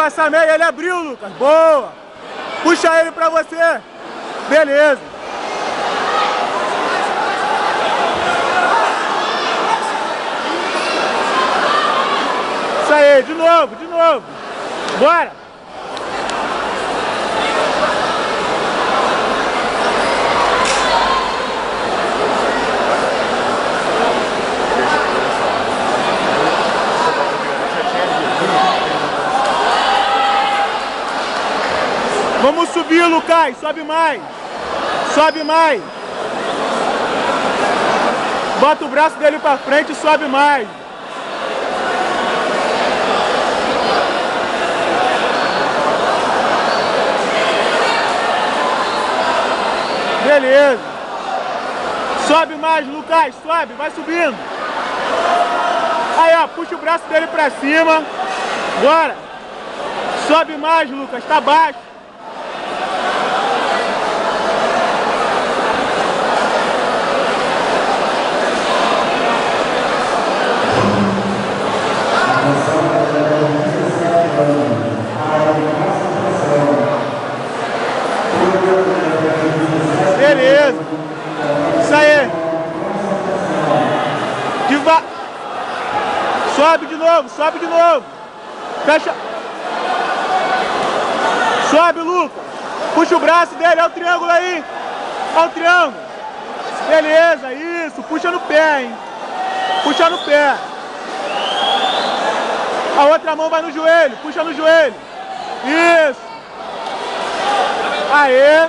essa meia, ele abriu, Lucas. Boa. Puxa ele pra você. Beleza. Isso aí, de novo, de novo. Bora. Vamos subir, Lucas. Sobe mais. Sobe mais. Bota o braço dele pra frente e sobe mais. Beleza. Sobe mais, Lucas. Sobe. Vai subindo. Aí, ó. Puxa o braço dele pra cima. Bora. Sobe mais, Lucas. Tá baixo. Beleza. Isso aí. Sobe de novo, sobe de novo. Fecha. Sobe, Lucas. Puxa o braço dele, olha o triângulo aí. Olha o triângulo. Beleza, isso. Puxa no pé, hein. Puxa no pé. A outra mão vai no joelho, puxa no joelho. Isso. Aê.